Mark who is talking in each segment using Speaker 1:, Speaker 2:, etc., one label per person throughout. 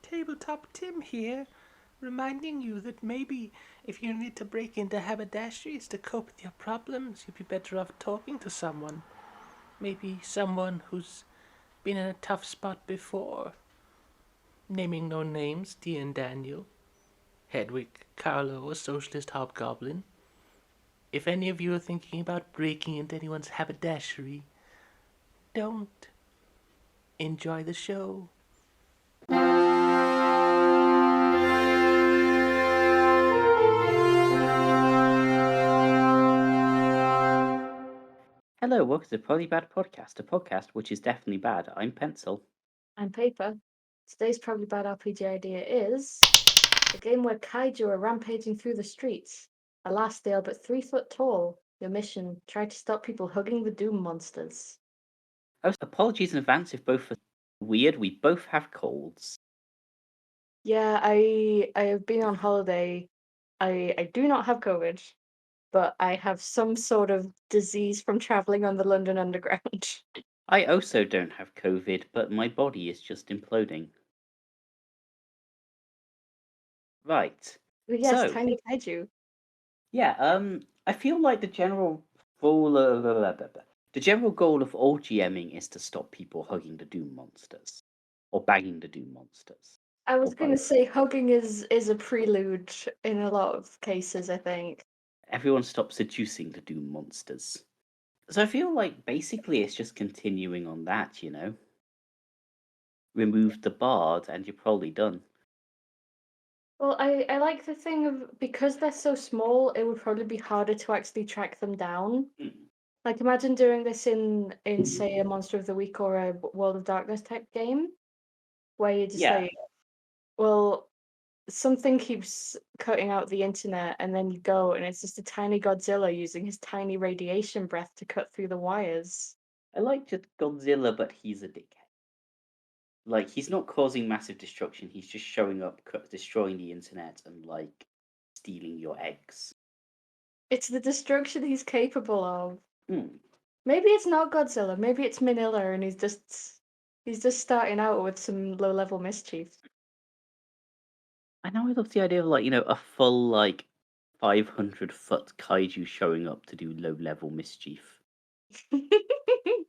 Speaker 1: Tabletop Tim here, reminding you that maybe if you need to break into haberdasheries to cope with your problems, you'd be better off talking to someone. Maybe someone who's been in a tough spot before. Naming no names, Dear and Daniel, Hedwig, Carlo, a socialist hobgoblin. If any of you are thinking about breaking into anyone's haberdashery, don't. Enjoy the show.
Speaker 2: Hello, welcome to the Probably Bad Podcast, a podcast which is definitely bad. I'm Pencil.
Speaker 3: And paper. Today's probably bad RPG idea is a game where kaiju are rampaging through the streets. Alas, they are but 3 foot tall. Your mission: try to stop people hugging the Doom monsters.
Speaker 2: Oh, apologies in advance if both are weird. We both have colds.
Speaker 3: Yeah, I have been on holiday. I do not have COVID, but I have some sort of disease from traveling on the London Underground.
Speaker 2: I also don't have COVID, but my body is just imploding. Right.
Speaker 3: But yes,
Speaker 2: So,
Speaker 3: tiny kaiju.
Speaker 2: yeah, I feel like the general goal of all GMing is to stop people hugging the Doom monsters. Or banging the Doom monsters.
Speaker 3: I
Speaker 2: Or
Speaker 3: was gonna
Speaker 2: both.
Speaker 3: say hugging is a prelude in a lot of cases, I think.
Speaker 2: Everyone stop seducing the Doom monsters. So I feel like basically it's just continuing on that, you know? Remove the bard and you're probably done.
Speaker 3: Well, I like the thing of because they're so small, it would probably be harder to actually track them down.
Speaker 2: Mm.
Speaker 3: Like imagine doing this in say a Monster of the Week or a World of Darkness type game, where you're just
Speaker 2: Yeah,
Speaker 3: like, well, something keeps cutting out the internet, and then you go and it's just a tiny Godzilla using his tiny radiation breath to cut through the wires.
Speaker 2: I like just Godzilla, but he's a dickhead. Like, he's not causing massive destruction, he's just showing up, destroying the internet, and, like, stealing your eggs.
Speaker 3: It's the destruction he's capable of.
Speaker 2: Hmm.
Speaker 3: Maybe it's not Godzilla, maybe it's Manila and he's just starting out with some low level mischief.
Speaker 2: I know I love the idea of, like, a full, like, 500-foot kaiju showing up to do low-level mischief.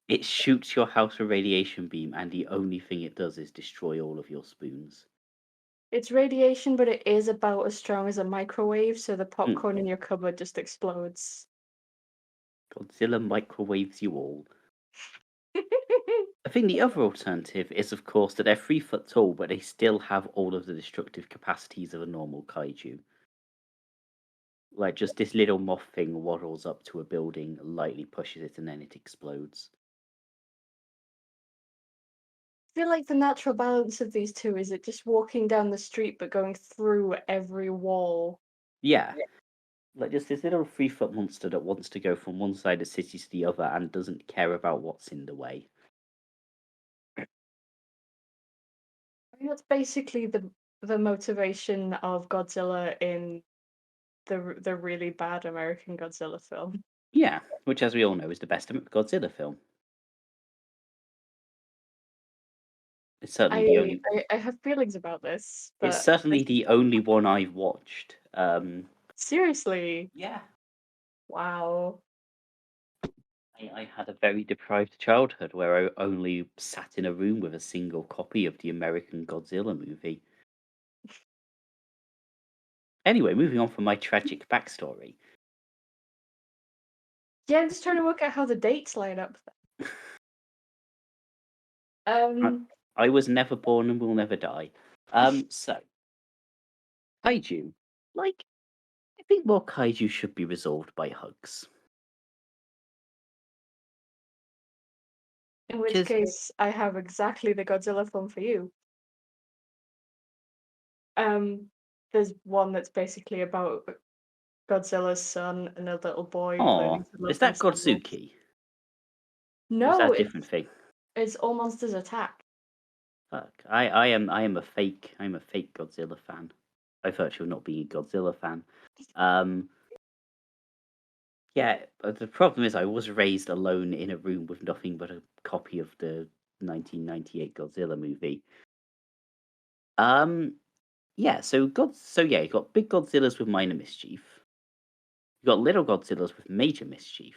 Speaker 2: It shoots your house with radiation beam, and the only thing it does is destroy all of your spoons.
Speaker 3: It's radiation, but it is about as strong as a microwave, so the
Speaker 2: Hmm.
Speaker 3: popcorn in your cupboard just explodes.
Speaker 2: Godzilla microwaves you all. I think the other alternative is, of course, that they're 3 foot tall, but they still have all of the destructive capacities of a normal kaiju. Like, just this little moth thing waddles up to a building, lightly pushes it, and then it explodes.
Speaker 3: I feel like the natural balance of these two is it just walking down the street but going through every wall.
Speaker 2: Yeah, like just this little 3 foot monster that wants to go from one side of the city to the other and doesn't care about what's in the way.
Speaker 3: I mean, that's basically the motivation of Godzilla in the really bad American Godzilla film.
Speaker 2: Yeah, which, as we all know, is the best Godzilla film. It's certainly the
Speaker 3: I
Speaker 2: only.
Speaker 3: I have feelings about this,
Speaker 2: It's
Speaker 3: but
Speaker 2: certainly the only one I've watched.
Speaker 3: seriously,
Speaker 2: Yeah,
Speaker 3: wow.
Speaker 2: I had a very deprived childhood where I only sat in a room with a single copy of the American Godzilla movie. Anyway, moving on from my tragic backstory.
Speaker 3: Yeah, I'm just trying to work out how the dates line up.
Speaker 2: I,
Speaker 3: Um,
Speaker 2: I was never born and will never die. So, kaiju. Like, I think more kaiju should be resolved by hugs.
Speaker 3: in which
Speaker 2: Because,
Speaker 3: case, I have exactly the Godzilla film for you. Um, there's one that's basically about Godzilla's son and a little boy
Speaker 2: oh,
Speaker 3: learning to love
Speaker 2: is that
Speaker 3: themselves.
Speaker 2: Godzuki? Or is that
Speaker 3: No,
Speaker 2: a different thing?
Speaker 3: it's All Monsters Attack.
Speaker 2: Fuck. I'm a fake Godzilla fan. By virtue of not being a Godzilla fan. Um, Yeah, but the problem is I was raised alone in a room with nothing but a copy of the 1998 Godzilla movie. Um, yeah. So you got big Godzillas with minor mischief. You got little Godzillas with major mischief,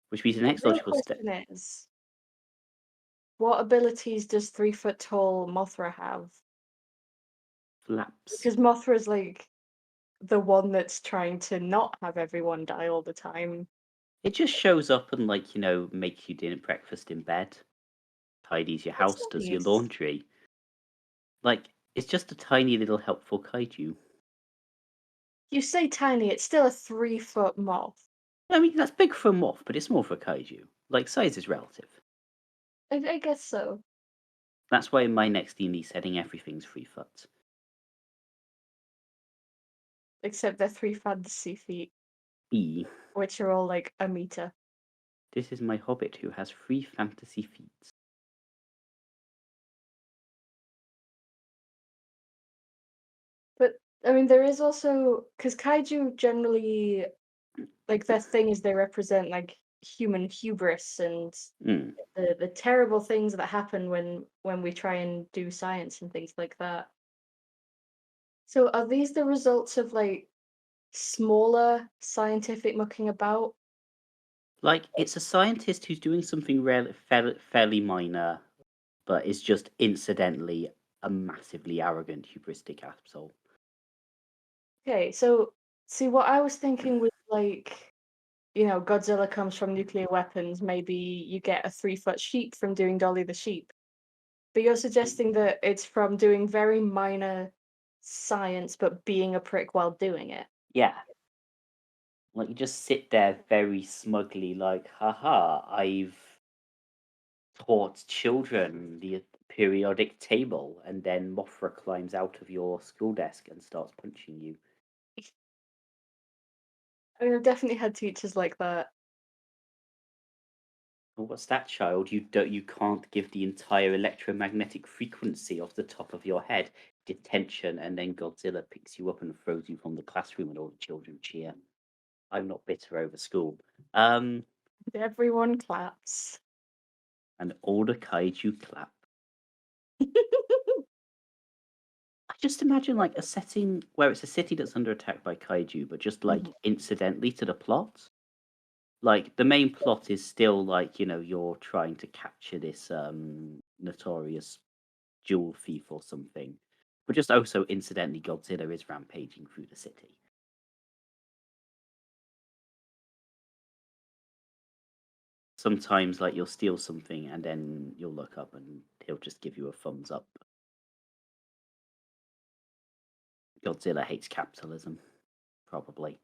Speaker 2: which means the
Speaker 3: The
Speaker 2: next
Speaker 3: real
Speaker 2: logical step.
Speaker 3: question is, what abilities does 3 foot tall Mothra have?
Speaker 2: Flaps.
Speaker 3: Because Mothra's like the one that's trying to not have everyone die all the time.
Speaker 2: It just shows up and makes you dinner breakfast in bed, tidies your
Speaker 3: It's
Speaker 2: house, does your
Speaker 3: nice.
Speaker 2: laundry. Like it's just a tiny little helpful kaiju.
Speaker 3: You say tiny, it's still a 3 foot moth.
Speaker 2: I mean that's big for a moth, but it's small for a kaiju. Like size is relative.
Speaker 3: I guess so.
Speaker 2: That's why in my next D&D setting everything's 3 foot.
Speaker 3: Except they're 3 fantasy feet,
Speaker 2: B.
Speaker 3: which are all like a meter.
Speaker 2: This is my hobbit who has 3 fantasy feet.
Speaker 3: But I mean, there is also because kaiju generally like their thing is they represent like human hubris and
Speaker 2: Mm.
Speaker 3: the terrible things that happen when we try and do science and things like that. So are these the results of like smaller scientific mucking about?
Speaker 2: Like it's a scientist who's doing something fairly minor, but is just incidentally a massively arrogant, hubristic asshole.
Speaker 3: Okay, so see what I was thinking was like, Godzilla comes from nuclear weapons, maybe you get a 3 foot sheep from doing Dolly the sheep. But you're suggesting that it's from doing very minor science but being a prick while doing it.
Speaker 2: Yeah. Like you just sit there very smugly, like, haha, I've taught children the periodic table, and then Mothra climbs out of your school desk and starts punching you.
Speaker 3: I mean, I've definitely had teachers like that.
Speaker 2: "Oh, what's that, child? You can't give the entire electromagnetic frequency off the top of your head. Detention, and then Godzilla picks you up and throws you from the classroom, and all the children cheer. I'm not bitter over school.
Speaker 3: Everyone claps.
Speaker 2: And all the kaiju clap. I just imagine like a setting where it's a city that's under attack by kaiju, but just like
Speaker 3: Mhm.
Speaker 2: incidentally to the plot. Like the main plot is still like, you're trying to capture this notorious jewel thief or something. But just also incidentally Godzilla is rampaging through the city. Sometimes like you'll steal something and then you'll look up and he'll just give you a thumbs up. Godzilla hates capitalism, probably.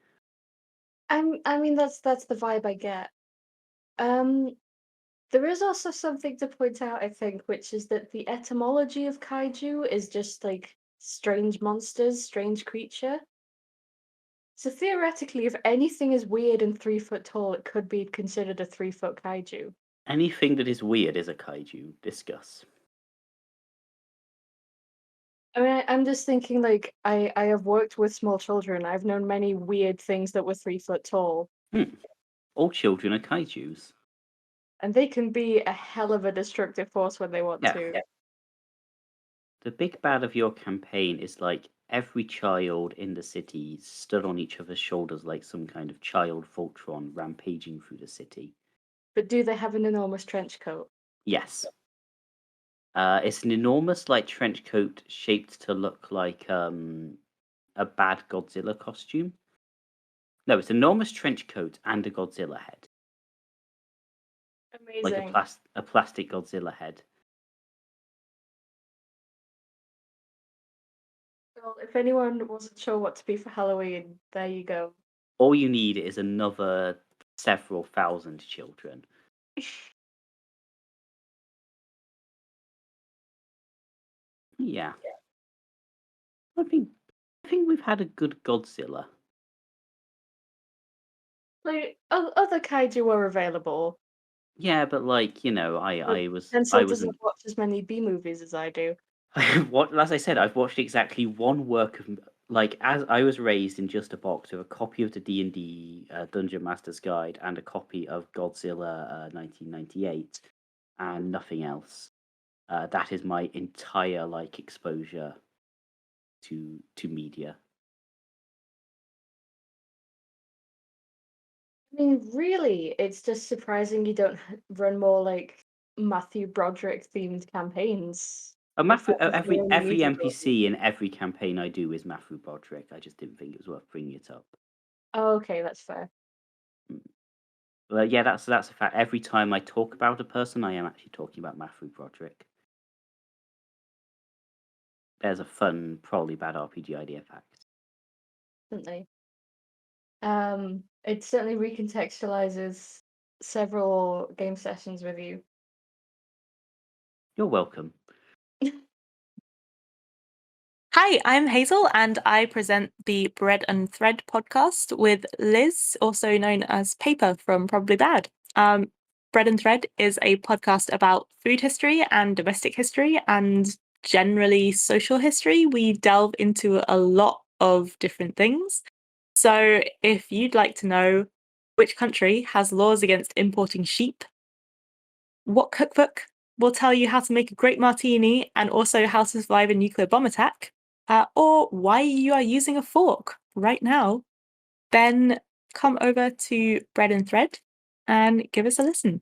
Speaker 3: I mean, that's the vibe I get. Um, there is also something to point out, I think, which is that the etymology of kaiju is just like strange monsters, strange creature. So theoretically, if anything is weird and 3 foot tall, it could be considered a 3 foot kaiju.
Speaker 2: Anything that is weird is a kaiju. Discuss.
Speaker 3: I mean, I'm just thinking like I have worked with small children. I've known many weird things that were 3 foot tall,
Speaker 2: Hmm. All children are kaijus.
Speaker 3: and they can be a hell of a destructive force when they want
Speaker 2: Yeah.
Speaker 3: to.
Speaker 2: The big bad of your campaign is like every child in the city stood on each other's shoulders like some kind of child Voltron rampaging through the city.
Speaker 3: But do they have an enormous trench coat?
Speaker 2: Yes. It's an enormous like trench coat shaped to look like a bad Godzilla costume. No, it's an enormous trench coat and a Godzilla head. Like
Speaker 3: Amazing.
Speaker 2: a plastic Godzilla head.
Speaker 3: Well, if anyone wasn't sure what to be for Halloween, there you go.
Speaker 2: All you need is another several thousand children. Yeah. I think we've had a good Godzilla.
Speaker 3: Like other kaiju were available,
Speaker 2: Yeah, but like,
Speaker 3: but
Speaker 2: I
Speaker 3: Pencil doesn't
Speaker 2: wasn't
Speaker 3: watch as many B movies as I do.
Speaker 2: what as I said, I've watched exactly one work of like as I was raised in just a box with a copy of the D&D Dungeon Master's Guide and a copy of Godzilla 1998 and nothing else. That is my entire like exposure to media.
Speaker 3: I mean, really, it's just surprising you don't run more like Matthew Broderick themed campaigns. If that was the only
Speaker 2: Every
Speaker 3: media draw.
Speaker 2: NPC in every campaign I do is Matthew Broderick. I just didn't think it was worth bringing it up.
Speaker 3: Oh, okay, that's fair.
Speaker 2: Well, yeah, that's a fact. Every time I talk about a person, I am actually talking about Matthew Broderick. There's a fun, probably bad RPG idea fact.
Speaker 3: Certainly. It certainly recontextualizes several game sessions with you.
Speaker 2: You're welcome.
Speaker 4: Hi, I'm Hazel, and I present the Bread and Thread podcast with Liz, also known as Paper from Probably Bad. Bread and Thread is a podcast about food history and domestic history and generally social history. We delve into a lot of different things. So if you'd like to know which country has laws against importing sheep, what cookbook will tell you how to make a great martini and also how to survive a nuclear bomb attack, or why you are using a fork right now, then come over to Bread and Thread and give us a listen.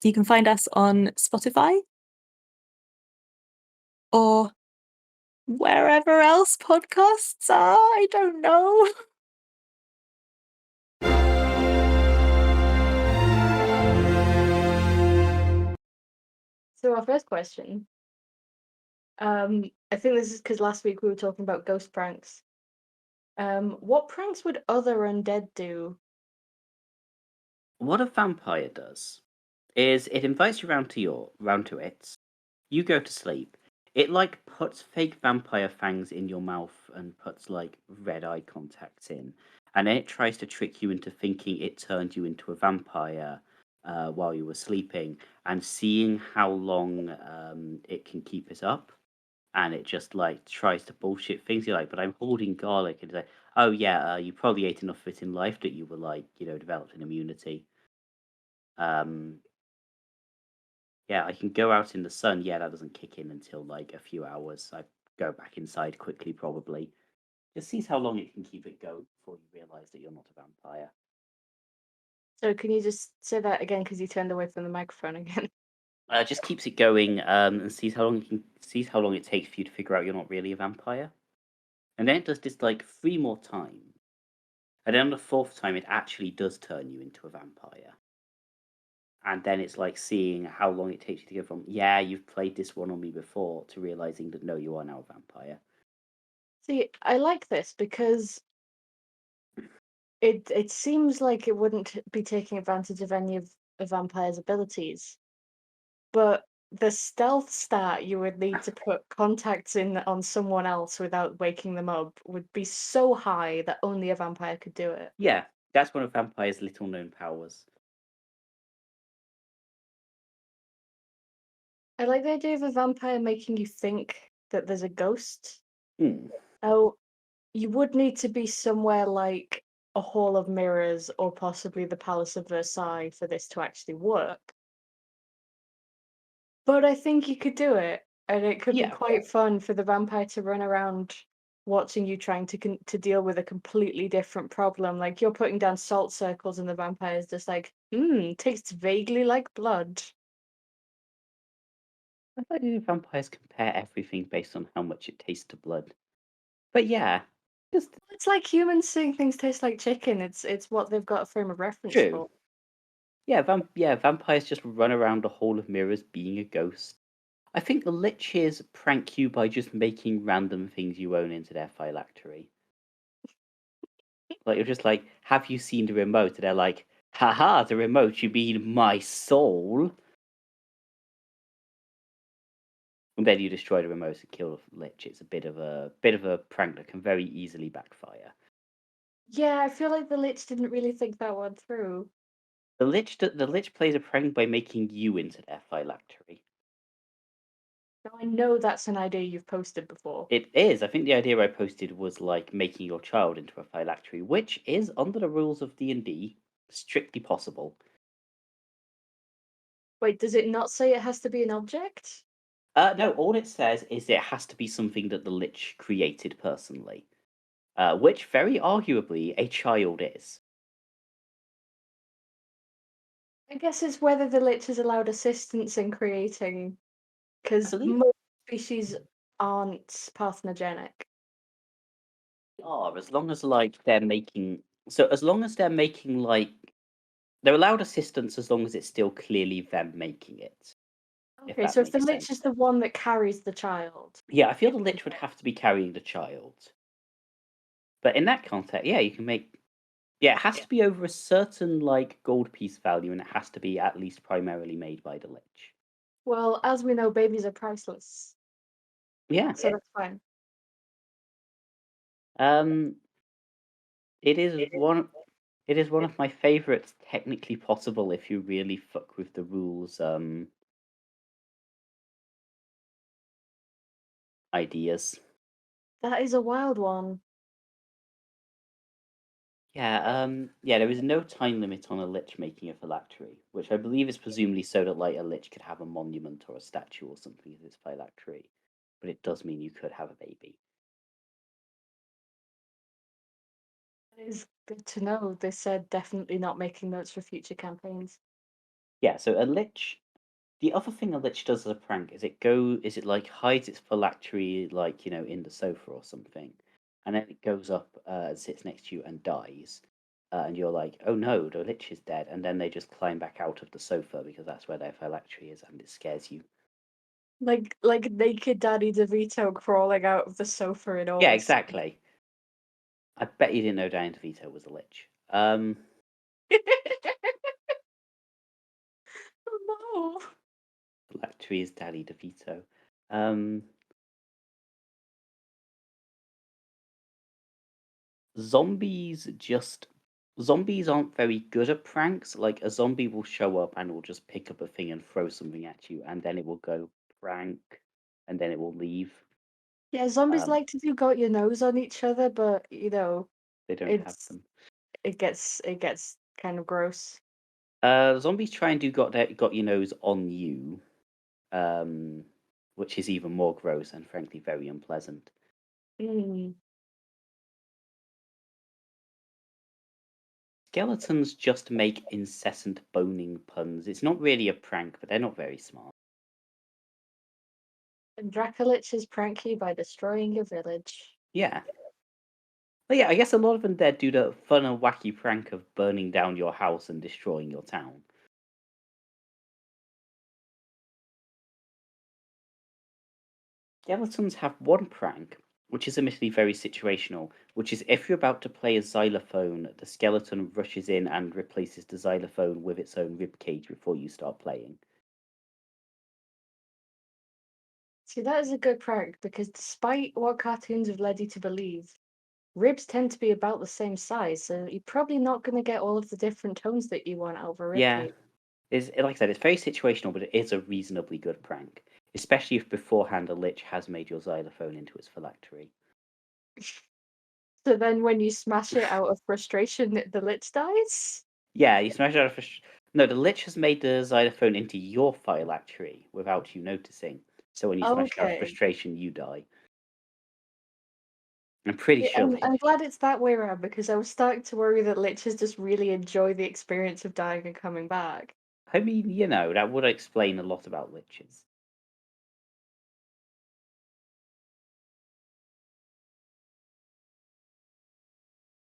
Speaker 4: You can find us on Spotify or wherever else podcasts are. I don't know.
Speaker 3: So our first question, I think this is because last week we were talking about ghost pranks. What pranks would other undead do?
Speaker 2: What a vampire does is it invites you round to it. You go to sleep. It like puts fake vampire fangs in your mouth and puts like red eye contacts in, and then it tries to trick you into thinking it turned you into a vampire while you were sleeping, and seeing how long it can keep it up. And it just like tries to bullshit things. You're like, but I'm holding garlic, and it's like, oh yeah, you probably ate enough of it in life that you were like, developed an immunity. Um, yeah, I can go out in the sun. Yeah, that doesn't kick in until like a few hours. I go back inside quickly, probably. Just sees how long it can keep it going before you realize that you're not a vampire.
Speaker 3: So can you just say that again because you turned away from the microphone again?
Speaker 2: Just keeps it going and sees how long it takes for you to figure out you're not really a vampire. And then it does this like 3 more times. And then on the 4th time, it actually does turn you into a vampire. And then it's like seeing how long it takes you to go from, yeah, you've played this one on me before, to realizing that no, you are now a vampire.
Speaker 3: See, I like this because it seems like it wouldn't be taking advantage of any of a vampire's abilities, but the stealth stat you would need to put contacts in on someone else without waking them up would be so high that only a vampire could do it.
Speaker 2: Yeah, that's one of vampire's little known powers.
Speaker 3: I like the idea of a vampire making you think that there's a ghost.
Speaker 2: Hmm.
Speaker 3: Oh, you would need to be somewhere like a Hall of Mirrors or possibly the Palace of Versailles for this to actually work. But I think you could do it, and it could be
Speaker 2: Yeah.
Speaker 3: quite fun for the vampire to run around watching you trying to deal with a completely different problem. Like you're putting down salt circles, and the vampire's just like, tastes vaguely like blood.
Speaker 2: I thought vampires compare everything based on how much it tastes to blood. But yeah, just
Speaker 3: It's like humans saying things taste like chicken. It's what they've got a frame of reference
Speaker 2: true.
Speaker 3: for.
Speaker 2: Yeah, vampires just run around a hall of mirrors being a ghost. I think the Liches prank you by just making random things you own into their phylactery. Like, you're just like, have you seen the remote? And they're like, haha, the remote, you mean my soul? And then you destroy the remote and kill the Lich. It's a bit of a prank that can very easily backfire.
Speaker 3: Yeah, I feel like the Lich didn't really think that one through.
Speaker 2: The Lich plays a prank by making you into their phylactery.
Speaker 3: Now I know that's an idea you've posted before.
Speaker 2: It is. I think the idea I posted was like making your child into a phylactery, which is under the rules of D&D strictly possible.
Speaker 3: Wait, does it not say it has to be an object?
Speaker 2: No, all it says is it has to be something that the Lich created personally, which very arguably a child is.
Speaker 3: I guess it's whether the Lich is allowed assistance in creating,
Speaker 2: I
Speaker 3: because
Speaker 2: believe
Speaker 3: most species aren't parthenogenic.
Speaker 2: they are, as long as like they're making. So as long as they're making like they're allowed assistance as long as it's still clearly them making it. If
Speaker 3: Okay,
Speaker 2: that
Speaker 3: so if the
Speaker 2: makes
Speaker 3: Lich
Speaker 2: sense.
Speaker 3: is the one that carries the child.
Speaker 2: Yeah, I feel the Lich would have to be carrying the child. But in that context, yeah, you can make. Yeah, it has to be over a certain like gold piece value, and it has to be at least primarily made by the Lich.
Speaker 3: Well, as we know, babies are priceless,
Speaker 2: Yeah.
Speaker 3: so that's fine.
Speaker 2: Um, it is one. It is one of my favorites, technically possible if you really fuck with the rules. Ideas.
Speaker 3: That is a wild one.
Speaker 2: Yeah, there is no time limit on a lich making a phylactery, which I believe is presumably so that like a lich could have a monument or a statue or something as its phylactery. But it does mean you could have a baby.
Speaker 3: It is good to know. They said definitely not making notes for future campaigns.
Speaker 2: Yeah, so a lich. The other thing a lich does as a prank is it like hides its phylactery like in the sofa or something, and then it goes up and sits next to you and dies, and you're like, oh no, the lich is dead, and then they just climb back out of the sofa because that's where their phylactery is, and it scares you.
Speaker 3: Like naked Danny DeVito crawling out of the sofa in all
Speaker 2: Yeah,
Speaker 3: this.
Speaker 2: exactly. I bet you didn't know Danny DeVito was a lich.
Speaker 3: Oh no.
Speaker 2: Phylactery is Danny DeVito. Um, zombies just zombies aren't very good at pranks. Like a zombie will show up and will just pick up a thing and throw something at you, and then it will go prank, and then it will leave.
Speaker 3: Yeah, zombies
Speaker 2: Um,
Speaker 3: like to do got your nose on each other, but
Speaker 2: they don't have
Speaker 3: it's
Speaker 2: them.
Speaker 3: it gets kind of gross.
Speaker 2: Zombies try and do got your nose on you, um, which is even more gross and frankly very unpleasant.
Speaker 3: Mm.
Speaker 2: Skeletons just make incessant boning puns. It's not really a prank, but they're not very smart.
Speaker 3: And Dracoliches prank you by destroying your village.
Speaker 2: Yeah. Well, yeah, I guess a lot of them there do the fun and wacky prank of burning down your house and destroying your town. Skeletons have one prank, which is admittedly very situational, which is if you're about to play a xylophone, the skeleton rushes in and replaces the xylophone with its own ribcage before you start playing.
Speaker 3: See, that is a good prank because despite what cartoons have led you to believe, ribs tend to be about the same size, so you're probably not going to get all of the different tones that you want out of a
Speaker 2: Yeah,
Speaker 3: ribcage.
Speaker 2: like I said, it's very situational, but it is a reasonably good prank, especially if beforehand a lich has made your xylophone into its phylactery.
Speaker 3: So then when you smash it out of frustration, the lich dies?
Speaker 2: Yeah, you smash it out of No, the lich has made the xylophone into your phylactery without you noticing. So when you smash it out of
Speaker 3: Okay.
Speaker 2: frustration, you die. I'm pretty
Speaker 3: Yeah,
Speaker 2: sure
Speaker 3: I'm glad it's that way around because I was starting to worry that liches just really enjoy the experience of dying and coming back.
Speaker 2: I mean, that would explain a lot about liches.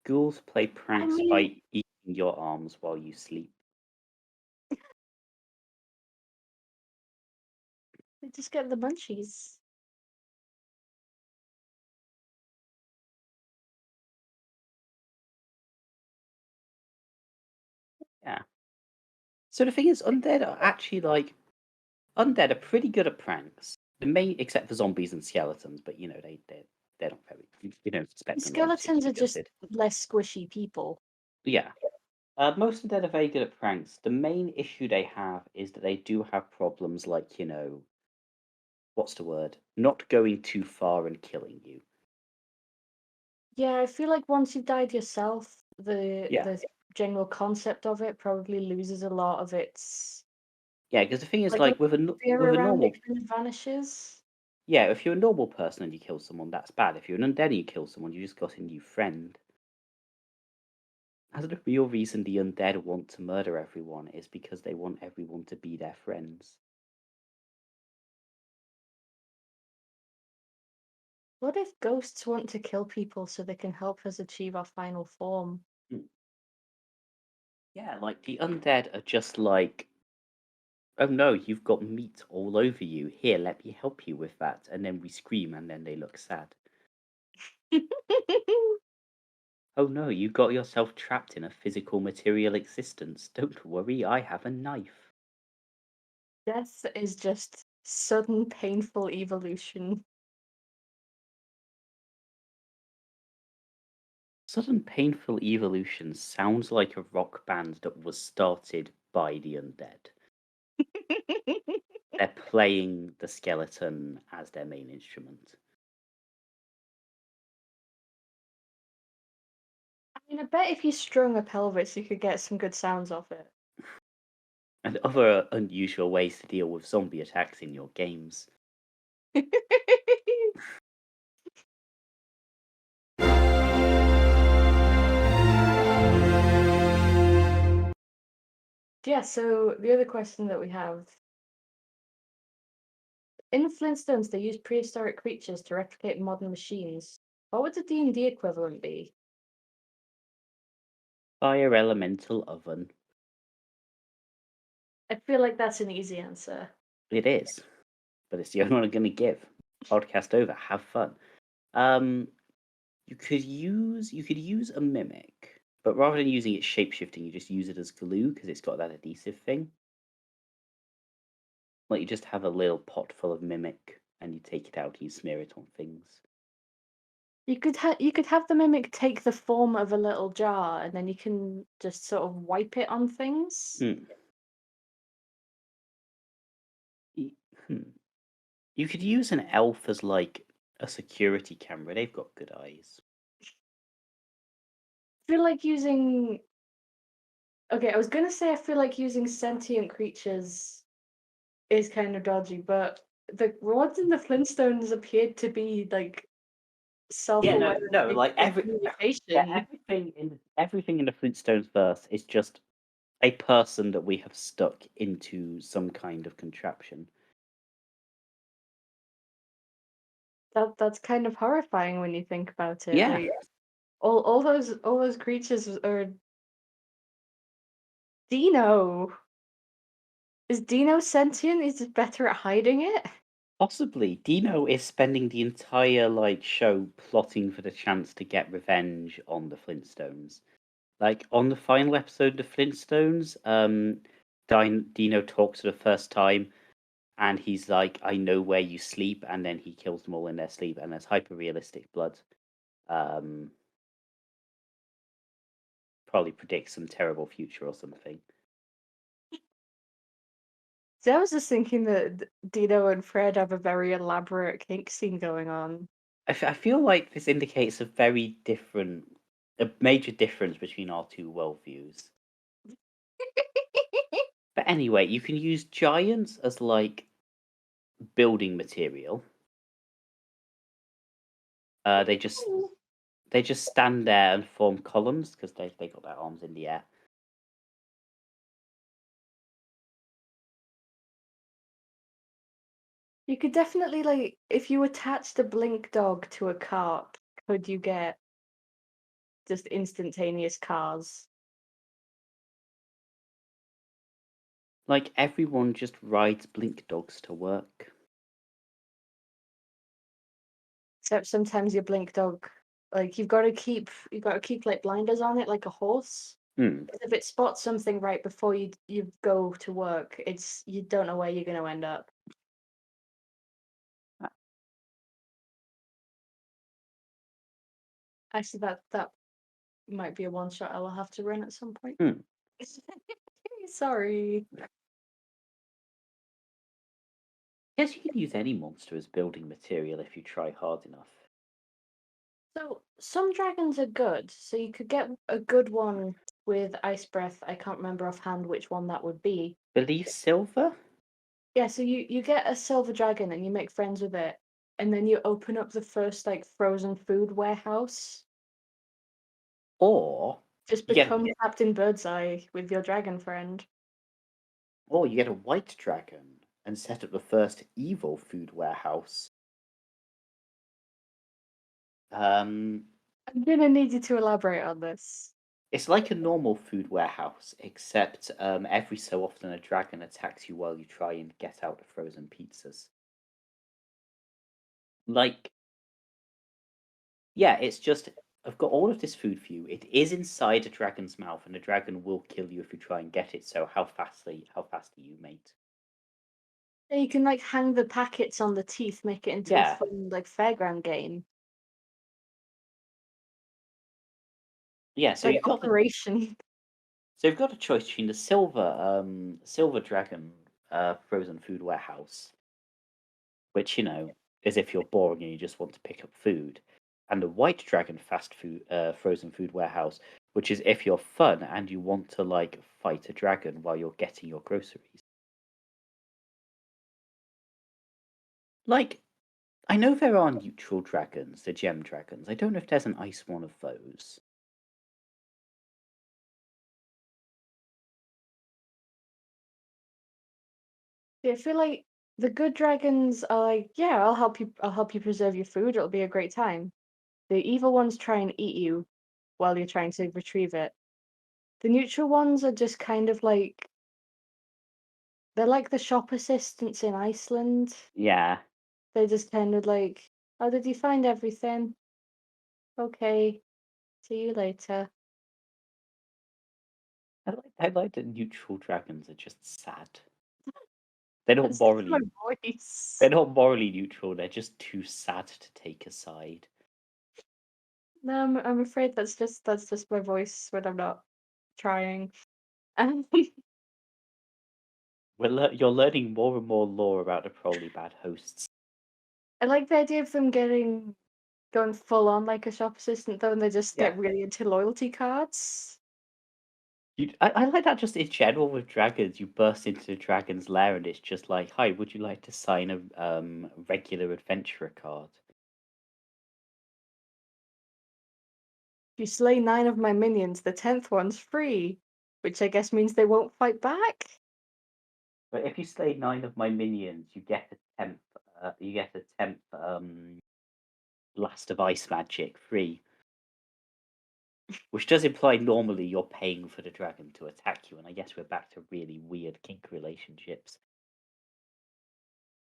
Speaker 2: Ghouls play
Speaker 3: I
Speaker 2: pranks
Speaker 3: mean,
Speaker 2: by eating your arms while you sleep.
Speaker 3: they just get the munchies.
Speaker 2: Yeah. So the thing is, undead are actually undead are pretty good at pranks. The main, except for zombies and skeletons, but they're not very. You don't expect them to be
Speaker 3: Skeletons are
Speaker 2: particularly
Speaker 3: just
Speaker 2: good.
Speaker 3: less squishy people.
Speaker 2: Yeah. Most undead are very good at pranks. The main issue they have is that they do have problems like, what's the word? Not going too far and killing you.
Speaker 3: Yeah, I feel like once you've died yourself, the
Speaker 2: Yeah.
Speaker 3: the general concept of it probably loses a lot of its
Speaker 2: Yeah, because the thing is,
Speaker 3: Like
Speaker 2: like,
Speaker 3: when fear
Speaker 2: with a
Speaker 3: around
Speaker 2: normal...
Speaker 3: it kind of vanishes.
Speaker 2: Yeah, if you're a normal person and you kill someone, that's bad. If you're an undead and you kill someone, you just got a new friend. As the real reason the undead want to murder everyone is because they want everyone to be their friends.
Speaker 3: What if ghosts want to kill people so they can help us achieve our final form?
Speaker 2: Yeah, like, the undead are just like, oh no, you've got meat all over you. Here, let me help you with that. And then we scream and then they look sad. Oh no, you got yourself trapped in a physical material existence. Don't worry, I have a knife.
Speaker 3: Death is just sudden painful evolution.
Speaker 2: Sudden painful evolution sounds like a rock band that was started by the undead. They're playing the skeleton as their main instrument.
Speaker 3: I mean, I bet if you strung a pelvis, you could get some good sounds off it.
Speaker 2: And other unusual ways to deal with zombie attacks in your games.
Speaker 3: Yeah, so the other question that we have. In the Flintstones, they use prehistoric creatures to replicate modern machines. What would the D&D equivalent be?
Speaker 2: Fire elemental oven.
Speaker 3: I feel like that's an easy answer.
Speaker 2: It is, but it's the only one I'm going to give. Podcast over. Have fun. You could use a mimic, but rather than using it shapeshifting, you just use it as glue because it's got that adhesive thing. Like, you just have a little pot full of mimic and you take it out and you smear it on things.
Speaker 3: You could have the mimic take the form of a little jar, and then you can just sort of wipe it on things.
Speaker 2: You could use an elf as like a security camera. They've got good eyes.
Speaker 3: I feel like using. Okay, I was gonna say I feel like using sentient creatures is kind of dodgy, but the ones in the Flintstones appeared to be like self-aware
Speaker 2: No,
Speaker 3: and
Speaker 2: like
Speaker 3: communication.
Speaker 2: everything in the Flintstones verse is just a person that we have stuck into some kind of contraption.
Speaker 3: That's kind of horrifying when you think about it.
Speaker 2: Yeah.
Speaker 3: Like all those creatures are Dino. Is Dino sentient? Is it better at hiding it?
Speaker 2: Possibly. Dino is spending the entire show plotting for the chance to get revenge on the Flintstones. Like, on the final episode of the Flintstones, Dino talks for the first time, and he's like, "I know where you sleep," and then he kills them all in their sleep, and there's hyper realistic blood. Probably predicts some terrible future or something.
Speaker 3: So I was just thinking that Dino and Fred have a very elaborate kink scene going on.
Speaker 2: I feel like this indicates a major difference between our two worldviews. But anyway, you can use giants as like building material. They just stand there and form columns because they got their arms in the air.
Speaker 3: You could definitely if you attached a blink dog to a cart, could you get just instantaneous cars?
Speaker 2: Like, everyone just rides blink dogs to work.
Speaker 3: Except sometimes your blink dog, like you've got to keep like blinders on it like a horse. If it spots something right before you go to work, you don't know where you're going to end up. Actually, that might be a one shot I'll have to run at some point. Sorry.
Speaker 2: Guess you could use any monster as building material if you try hard enough.
Speaker 3: So some dragons are good, so you could get a good one with ice breath. I can't remember offhand which one that would be.
Speaker 2: Believe silver?
Speaker 3: Yeah, so you get a silver dragon and you make friends with it, and then you open up the first like frozen food warehouse.
Speaker 2: Or
Speaker 3: Just
Speaker 2: you get
Speaker 3: become Captain Birdseye with your dragon friend.
Speaker 2: or you get a white dragon and set up the first evil food warehouse.
Speaker 3: I'm gonna need you to elaborate on this.
Speaker 2: It's like a normal food warehouse, except every so often a dragon attacks you while you try and get out the frozen pizzas. Like, yeah, it's just I've got all of this food for you. It is inside a dragon's mouth, and the dragon will kill you if you try and get it. So how fast are you, mate?
Speaker 3: Yeah, you can like hang the packets on the teeth, make it into a
Speaker 2: Yeah.
Speaker 3: fun like fairground game.
Speaker 2: Yeah, so
Speaker 3: Like
Speaker 2: you've got
Speaker 3: Operation.
Speaker 2: So you've got a choice between the silver dragon frozen food warehouse, which is if you're boring and you just want to pick up food, and the white dragon fast food frozen food warehouse, which is if you're fun and you want to like fight a dragon while you're getting your groceries. Like, I know there are neutral dragons, the gem dragons. I don't know if there's an ice one of those.
Speaker 3: Yeah, I feel like the good dragons are like, yeah, I'll help you preserve your food, it'll be a great time. The evil ones try and eat you while you're trying to retrieve it. The neutral ones are just kind of like they're like the shop assistants in Iceland.
Speaker 2: Yeah,
Speaker 3: They're just kind of like, oh, did you find everything? Okay, see you later.
Speaker 2: I like that neutral dragons are just sad. They're not
Speaker 3: That's just my
Speaker 2: morally
Speaker 3: voice.
Speaker 2: They're not morally neutral, they're just too sad to take a side.
Speaker 3: No, I'm afraid that's just my voice when I'm not trying. Um,
Speaker 2: You're learning more and more lore about the Probably Bad hosts.
Speaker 3: I like the idea of them going full on like a shop assistant though, and they just
Speaker 2: Yeah.
Speaker 3: get really into loyalty cards.
Speaker 2: I like that just in general with dragons. You burst into the dragon's lair and it's just like, hi, would you like to sign a regular adventurer card?
Speaker 3: If you slay 9 of my minions, the 10th one's free, which I guess means they won't fight back.
Speaker 2: But if you slay 9 of my minions, you get a tenth blast of ice magic free. Which does imply normally you're paying for the dragon to attack you, and I guess we're back to really weird kink relationships.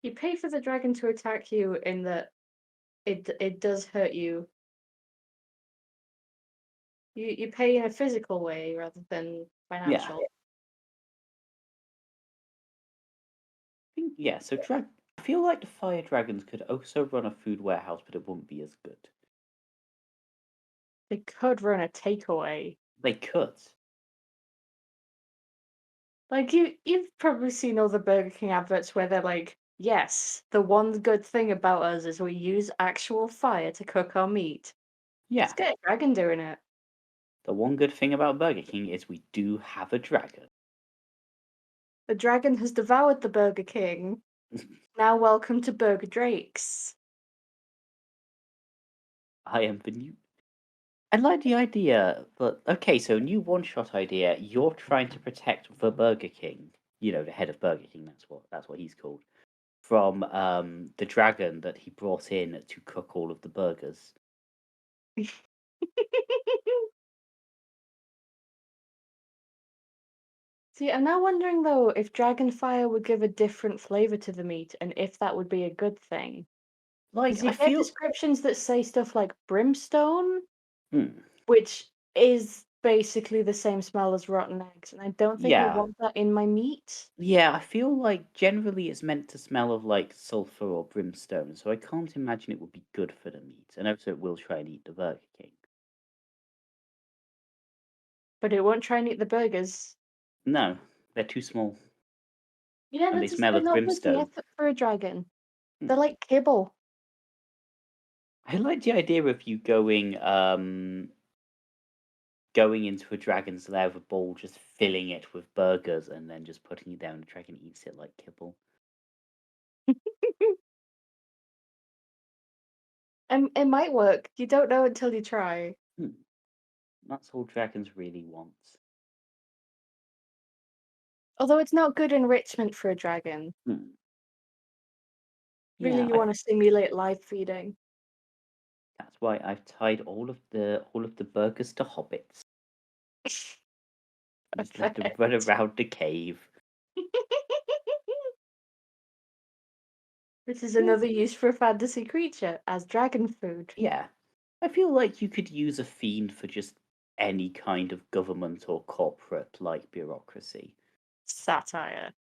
Speaker 3: You pay for the dragon to attack you in that it does hurt you. You pay in a physical way rather than financial.
Speaker 2: Yeah, so I feel like the fire dragons could also run a food warehouse, but it wouldn't be as good.
Speaker 3: They could run a takeaway.
Speaker 2: They could.
Speaker 3: Like you've probably seen all the Burger King adverts where they're like, yes, the one good thing about us is we use actual fire to cook our meat.
Speaker 2: Yeah.
Speaker 3: Let's get a dragon doing it.
Speaker 2: The one good thing about Burger King is we do have a dragon.
Speaker 3: The dragon has devoured the Burger King. Now welcome to Burger Drake's.
Speaker 2: I am the new. I like the idea, but okay, so new one-shot idea. You're trying to protect the Burger King. You know, the head of Burger King. That's what he's called. From the dragon that he brought in to cook all of the burgers.
Speaker 3: See, I'm now wondering though if dragon fire would give a different flavor to the meat and if that would be a good thing.
Speaker 2: Like
Speaker 3: Because you
Speaker 2: I
Speaker 3: get
Speaker 2: feel.
Speaker 3: descriptions that say stuff like brimstone,
Speaker 2: Hmm.
Speaker 3: which is basically the same smell as rotten eggs, and I don't think I
Speaker 2: Yeah.
Speaker 3: want that in my meat.
Speaker 2: Yeah, I feel like generally it's meant to smell of like sulfur or brimstone, so I can't imagine it would be good for the meat. And also, it will try and eat the Burger King.
Speaker 3: But it won't try and eat the burgers.
Speaker 2: No, they're too small,
Speaker 3: Yeah,
Speaker 2: and they smell
Speaker 3: they're
Speaker 2: of
Speaker 3: not worth the
Speaker 2: brimstone.
Speaker 3: effort for a dragon.
Speaker 2: Hmm.
Speaker 3: They're like kibble.
Speaker 2: I like the idea of you going going into a dragon's lair with a bowl, just filling it with burgers, and then just putting it down. The dragon eats it like kibble.
Speaker 3: It might work. You don't know until you try.
Speaker 2: That's all dragons really want.
Speaker 3: Although it's not good enrichment for a dragon. Really, you want to simulate live feeding.
Speaker 2: That's why I've tied all of the burgers to hobbits. Just let them run around the cave.
Speaker 3: This is another use for a fantasy creature as dragon food.
Speaker 2: Yeah. I feel like you could use a fiend for just any kind of government or corporate like bureaucracy.
Speaker 3: Satire.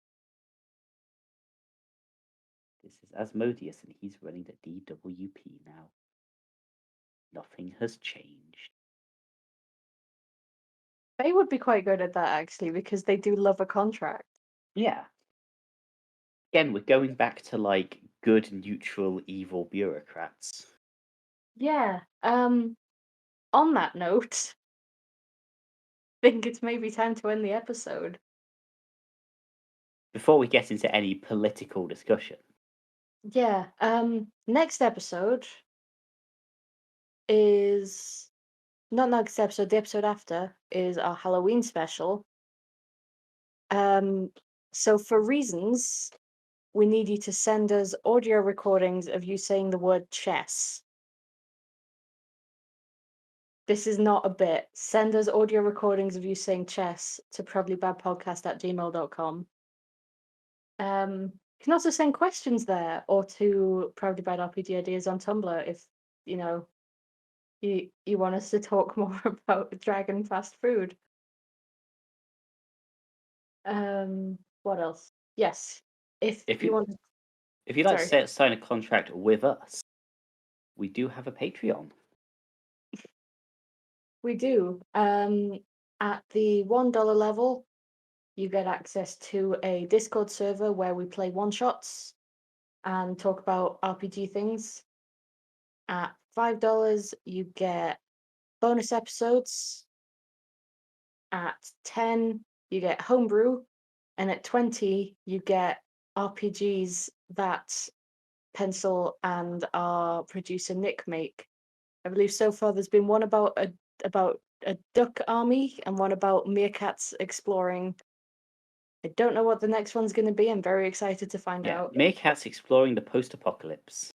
Speaker 2: This is Asmodeus, and he's running the DWP now. Nothing has changed.
Speaker 3: They would be quite good at that, actually, because they do love a contract.
Speaker 2: Yeah. Again, we're going back to like good, neutral, evil bureaucrats.
Speaker 3: Yeah. On that note, I think it's maybe time to end the episode.
Speaker 2: Before we get into any political discussion.
Speaker 3: Yeah. Next episode is not next episode, the episode after is our Halloween special. So for reasons, we need you to send us audio recordings of you saying the word chess. This is not a bit. Send us audio recordings of you saying chess to proudlybadpodcast@gmail.com. You can also send questions there or to proudlybadrpg ideas on Tumblr if you want us to talk more about dragon fast food. What else? Yes. If you want to...
Speaker 2: If you'd like to sign a contract with us, we do have a Patreon.
Speaker 3: We do. At the $1 level, you get access to a Discord server where we play one-shots and talk about RPG things. At $5, you get bonus episodes. At 10, you get homebrew. And at 20, you get RPGs that Pencil and our producer Nick make. I believe so far there's been one about a duck army and one about meerkats exploring. I don't know what the next one's going to be. I'm very excited to find out.
Speaker 2: Meerkats exploring the post-apocalypse.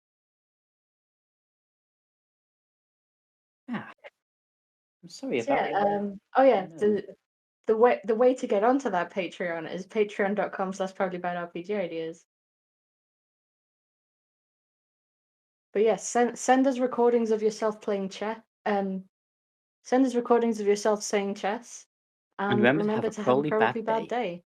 Speaker 2: I'm sorry about that.
Speaker 3: The way to get onto that Patreon is patreon.com/proudlybadrpgideas. But yes, send us recordings of yourself playing chess. Send us recordings of yourself saying chess. And remember to have a probably bad day.